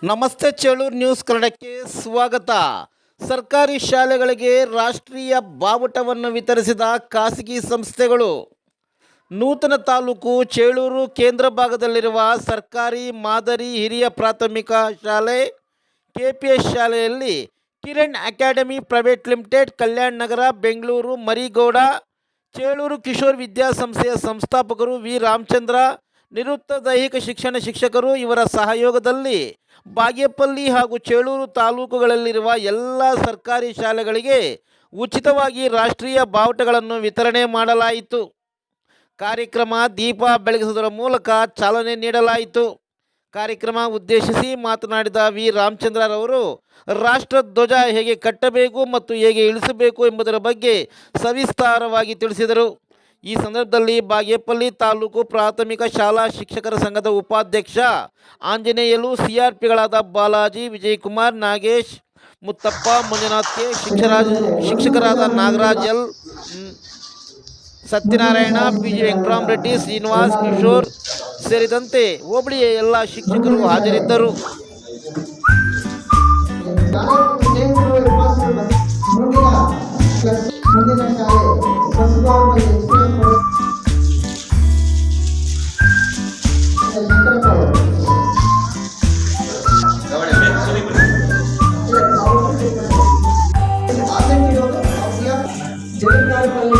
ನಮಸ್ತೆ ಚೇಳೂರು ನ್ಯೂಸ್ ಕನ್ನಡಕ್ಕೆ ಸ್ವಾಗತ. ಸರ್ಕಾರಿ ಶಾಲೆಗಳಿಗೆ ರಾಷ್ಟ್ರೀಯ ಬಾವುಟವನ್ನು ವಿತರಿಸಿದ ಖಾಸಗಿ ಸಂಸ್ಥೆಗಳು. ನೂತನ ತಾಲೂಕು ಚೇಳೂರು ಕೇಂದ್ರ ಭಾಗದಲ್ಲಿರುವ ಸರ್ಕಾರಿ ಮಾದರಿ ಹಿರಿಯ ಪ್ರಾಥಮಿಕ ಶಾಲೆ ಕೆಪಿಎಸ್ ಶಾಲೆಯಲ್ಲಿ ಕಿರಣ್ ಅಕಾಡೆಮಿ ಪ್ರೈವೇಟ್ ಲಿಮಿಟೆಡ್, ಕಲ್ಯಾಣ ನಗರ, ಬೆಂಗಳೂರು, ಮರಿಗೌಡ, ಚೇಳೂರು ಕಿಶೋರ್ ವಿದ್ಯಾಸಂಸ್ಥೆಯ ಸಂಸ್ಥಾಪಕರು ವಿ ರಾಮಚಂದ್ರ, ನಿವೃತ್ತ ದೈಹಿಕ ಶಿಕ್ಷಣ ಶಿಕ್ಷಕರು ಇವರ ಸಹಯೋಗದಲ್ಲಿ ಬಾಗೇಪಲ್ಲಿ ಹಾಗೂ ಚೇಳೂರು ತಾಲೂಕುಗಳಲ್ಲಿರುವ ಎಲ್ಲ ಸರ್ಕಾರಿ ಶಾಲೆಗಳಿಗೆ ಉಚಿತವಾಗಿ ರಾಷ್ಟ್ರೀಯ ಬಾವುಟಗಳನ್ನು ವಿತರಣೆ ಮಾಡಲಾಯಿತು. ಕಾರ್ಯಕ್ರಮ ದೀಪ ಬೆಳಗಿಸುವುದರ ಮೂಲಕ ಚಾಲನೆ ನೀಡಲಾಯಿತು. ಕಾರ್ಯಕ್ರಮ ಉದ್ದೇಶಿಸಿ ಮಾತನಾಡಿದ ವಿ ರಾಮಚಂದ್ರರವರು ರಾಷ್ಟ್ರಧ್ವಜ ಹೇಗೆ ಕಟ್ಟಬೇಕು ಮತ್ತು ಹೇಗೆ ಇಳಿಸಬೇಕು ಎಂಬುದರ ಬಗ್ಗೆ ಸವಿಸ್ತಾರವಾಗಿ ತಿಳಿಸಿದರು. ಈ ಸಂದರ್ಭದಲ್ಲಿ ಬಾಗೇಪಲ್ಲಿ ತಾಲೂಕು ಪ್ರಾಥಮಿಕ ಶಾಲಾ ಶಿಕ್ಷಕರ ಸಂಘದ ಉಪಾಧ್ಯಕ್ಷ ಆಂಜನೇಯಲು, ಸಿಆರ್ಪಿಗಳಾದ ಬಾಲಾಜಿ, ವಿಜಯಕುಮಾರ್, ನಾಗೇಶ್, ಮುತ್ತಪ್ಪ, ಮಂಜುನಾಥ್ ಕೆ, ಶಿಕ್ಷಕರಾದ ನಾಗರಾಜ್ ಎಲ್, ಸತ್ಯನಾರಾಯಣ, ಪಿಜಿ ವೆಂಕಟರಾಮರೆಡ್ಡಿ, ಶ್ರೀನಿವಾಸ್, ಕಿಶೋರ್ ಸೇರಿದಂತೆ ಹೋಬಳಿಯ ಎಲ್ಲ ಶಿಕ್ಷಕರು ಹಾಜರಿದ್ದರು. ಜಗನ್ನಾಥಪಲ್ಲಿ